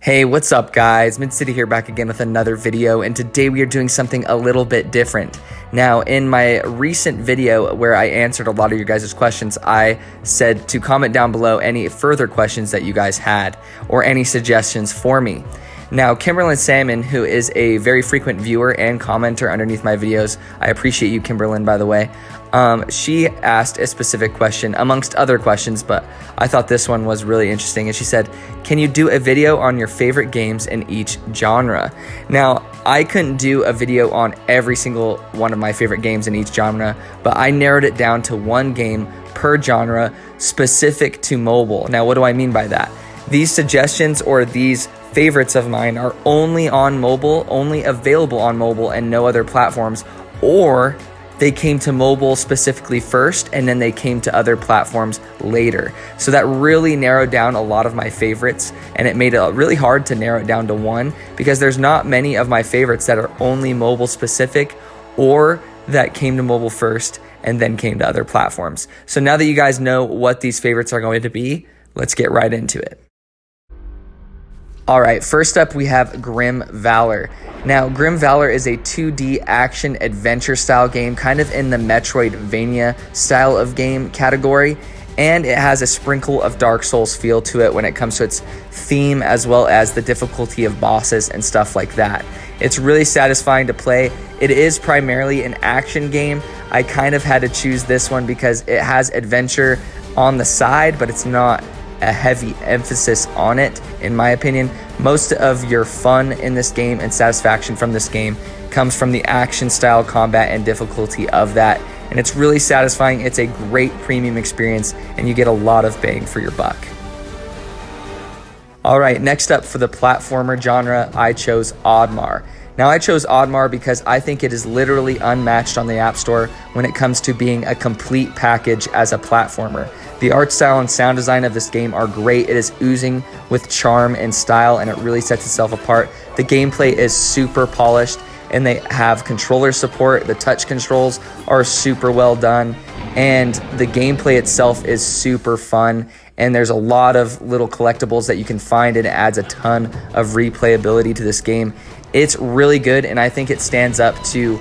Hey, what's up guys? Mid-City here back again with another video, and today we are doing something a little bit different. Now, in my recent video where I answered a lot of your guys' questions, I said to comment down below any further questions that you guys had or any suggestions for me. Now, Kimberlyn Salmon, who is a very frequent viewer and commenter underneath my videos, I appreciate you, Kimberlyn, by the way, she asked a specific question amongst other questions, but I thought this one was really interesting. And she said, can you do a video on your favorite games in each genre? Now, I couldn't do a video on every single one of my favorite games in each genre, but I narrowed it down to one game per genre specific to mobile. Now, what do I mean by that? These suggestions or these favorites of mine are only on mobile, only available on mobile and no other platforms, or they came to mobile specifically first and then they came to other platforms later. So that really narrowed down a lot of my favorites, and it made it really hard to narrow it down to one because there's not many of my favorites that are only mobile specific or that came to mobile first and then came to other platforms. So now that you guys know what these favorites are going to be, let's get right into it. All right, first up we have Grim Valor. Now, Grim Valor is a 2D action adventure style game, kind of in the Metroidvania style of game category, and it has a sprinkle of Dark Souls feel to it when it comes to its theme as well as the difficulty of bosses and stuff like that. It's really satisfying to play. It is primarily an action game. I kind of had to choose this one because it has adventure on the side, but it's not a heavy emphasis on it, in my opinion. Most of your fun in this game and satisfaction from this game comes from the action style combat and difficulty of that, and it's really satisfying. It's a great premium experience and you get a lot of bang for your buck. All right, next up for the platformer genre, I chose Odmar. Now, I chose Odmar because I think it is literally unmatched on the App Store when it comes to being a complete package as a platformer. The art style and sound design of this game are great. It is oozing with charm and style, and it really sets itself apart. The gameplay is super polished, and they have controller support. The touch controls are super well done, and the gameplay itself is super fun. And there's a lot of little collectibles that you can find, and it adds a ton of replayability to this game. It's really good, and I think it stands up to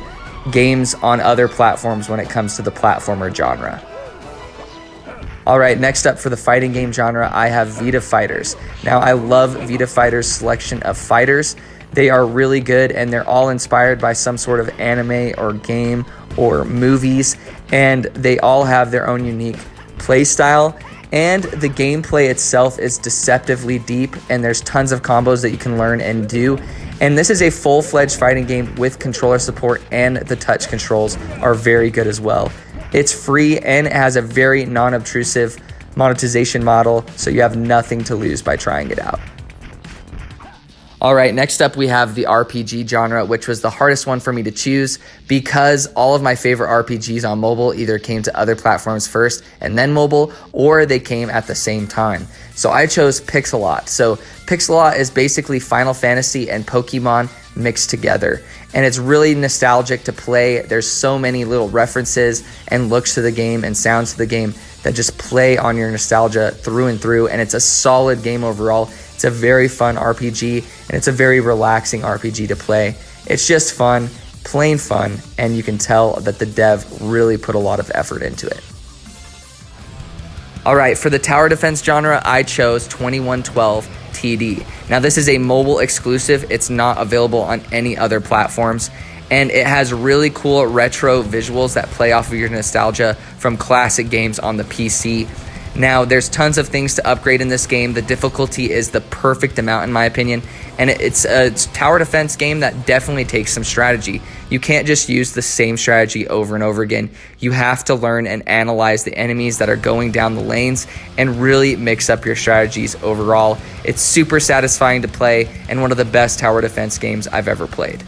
games on other platforms when it comes to the platformer genre. All right, next up for the fighting game genre, I have Vida Fighters. Now, I love Vida Fighters' selection of fighters. They are really good, and they're all inspired by some sort of anime or game or movies, and they all have their own unique play style. And the gameplay itself is deceptively deep, and there's tons of combos that you can learn and do. And this is a full-fledged fighting game with controller support, and the touch controls are very good as well. It's free and it has a very non-obtrusive monetization model, so you have nothing to lose by trying it out. All right, next up we have the RPG genre, which was the hardest one for me to choose because all of my favorite RPGs on mobile either came to other platforms first and then mobile, or they came at the same time. So I chose Pixelot. So Pixelot is basically Final Fantasy and Pokemon mixed together, and it's really nostalgic to play. There's so many little references and looks to the game and sounds to the game that just play on your nostalgia through and through, and it's a solid game overall. It's a very fun RPG, and it's a very relaxing RPG to play. It's just fun, plain fun, and you can tell that the dev really put a lot of effort into it. All right, for the tower defense genre, I chose 2112 TD. Now, this is a mobile exclusive. It's not available on any other platforms, and it has really cool retro visuals that play off of your nostalgia from classic games on the PC. Now, there's tons of things to upgrade in this game. The difficulty is the perfect amount, in my opinion, and it's a tower defense game that definitely takes some strategy. You can't just use the same strategy over and over again. You have to learn and analyze the enemies that are going down the lanes and really mix up your strategies overall. It's super satisfying to play and one of the best tower defense games I've ever played.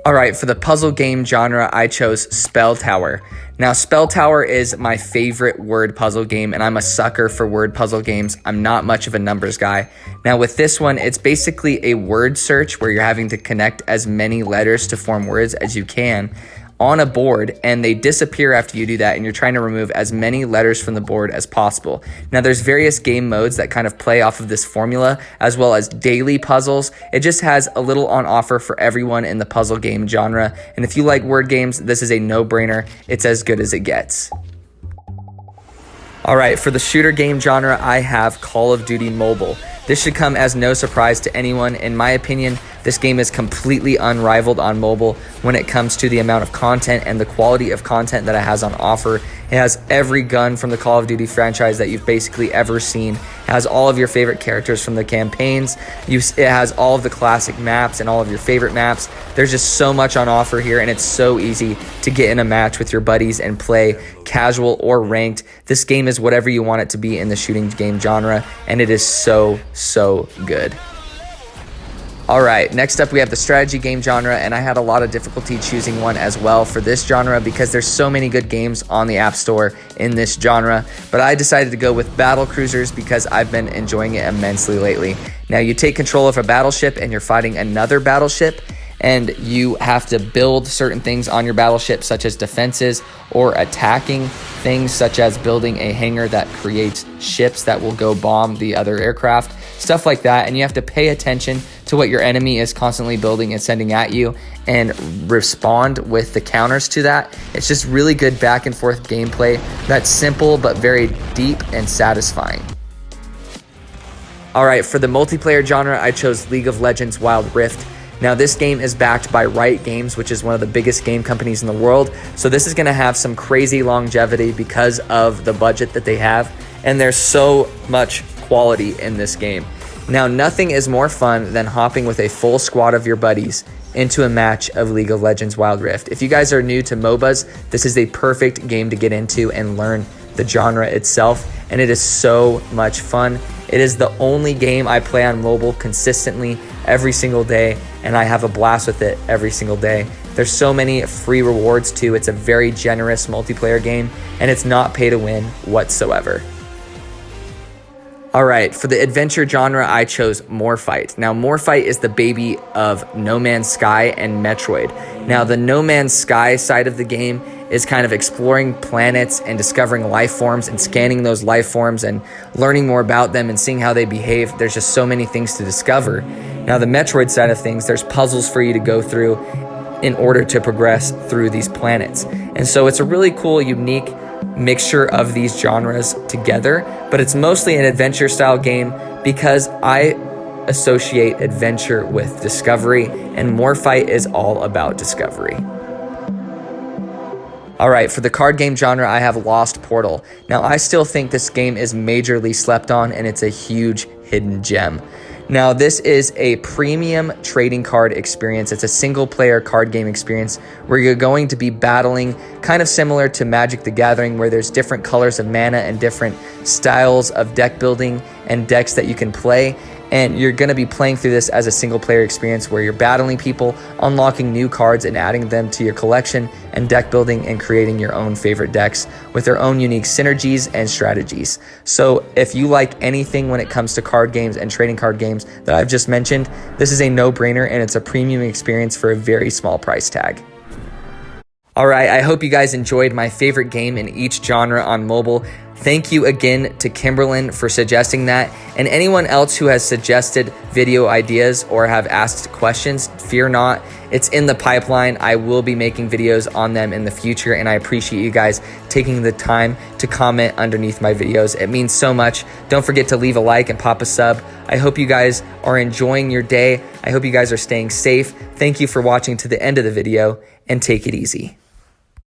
All right, for the puzzle game genre, I chose Spell Tower. Now, Spell Tower is my favorite word puzzle game, and I'm a sucker for word puzzle games. I'm not much of a numbers guy. Now, with this one, it's basically a word search where you're having to connect as many letters to form words as you can on a board, and they disappear after you do that, and you're trying to remove as many letters from the board as possible. Now, there's various game modes that kind of play off of this formula, as well as daily puzzles. It just has a little on offer for everyone in the puzzle game genre, and if you like word games, this is a no-brainer. It's as good as it gets. All right, for the shooter game genre, I have Call of Duty Mobile. This should come as no surprise to anyone. In my opinion, this game is completely unrivaled on mobile when it comes to the amount of content and the quality of content that it has on offer. It has every gun from the Call of Duty franchise that you've basically ever seen. It has all of your favorite characters from the campaigns. It has all of the classic maps and all of your favorite maps. There's just so much on offer here, and it's so easy to get in a match with your buddies and play casual or ranked. This game is whatever you want it to be in the shooting game genre, and it is so good. All right, next up we have the strategy game genre, and I had a lot of difficulty choosing one as well for this genre because there's so many good games on the App Store in this genre, but I decided to go with battle cruisers because I've been enjoying it immensely lately. Now, you take control of a battleship and you're fighting another battleship, and you have to build certain things on your battleship, such as defenses or attacking things, such as building a hangar that creates ships that will go bomb the other aircraft, stuff like that. And you have to pay attention to what your enemy is constantly building and sending at you and respond with the counters to that. It's just really good back and forth gameplay that's simple but very deep and satisfying. All right, for the multiplayer genre, I chose League of Legends Wild Rift. Now, this game is backed by Riot Games, which is one of the biggest game companies in the world. So this is going to have some crazy longevity because of the budget that they have. And there's so much quality in this game. Now, nothing is more fun than hopping with a full squad of your buddies into a match of League of Legends Wild Rift. If you guys are new to MOBAs, this is a perfect game to get into and learn the genre itself. And it is so much fun. It is the only game I play on mobile consistently every single day, and I have a blast with it every single day. There's so many free rewards too. It's a very generous multiplayer game, and it's not pay to win whatsoever. All right, for the adventure genre, I chose Morfight. Now, Morfight is the baby of No Man's Sky and Metroid. Now, the No Man's Sky side of the game is kind of exploring planets and discovering life forms and scanning those life forms and learning more about them and seeing how they behave. There's just so many things to discover. Now, the Metroid side of things, there's puzzles for you to go through in order to progress through these planets. And so it's a really cool, unique mixture of these genres together, but it's mostly an adventure style game because I associate adventure with discovery, and Morfight is all about discovery. All right, for the card game genre, I have Lost Portal. Now, I still think this game is majorly slept on, and it's a huge hidden gem. Now, this is a premium trading card experience. It's a single-player card game experience where you're going to be battling, kind of similar to Magic the Gathering, where there's different colors of mana and different styles of deck building and decks that you can play. And you're going to be playing through this as a single-player experience where you're battling people, unlocking new cards and adding them to your collection, and deck building and creating your own favorite decks with their own unique synergies and strategies. So if you like anything when it comes to card games and trading card games that I've just mentioned, this is a no-brainer, and it's a premium experience for a very small price tag. All right, I hope you guys enjoyed my favorite game in each genre on mobile. Thank you again to Kimberlyn for suggesting that, and anyone else who has suggested video ideas or have asked questions, fear not, it's in the pipeline. I will be making videos on them in the future, and I appreciate you guys taking the time to comment underneath my videos. It means so much. Don't forget to leave a like and pop a sub. I hope you guys are enjoying your day. I hope you guys are staying safe. Thank you for watching to the end of the video, and take it easy.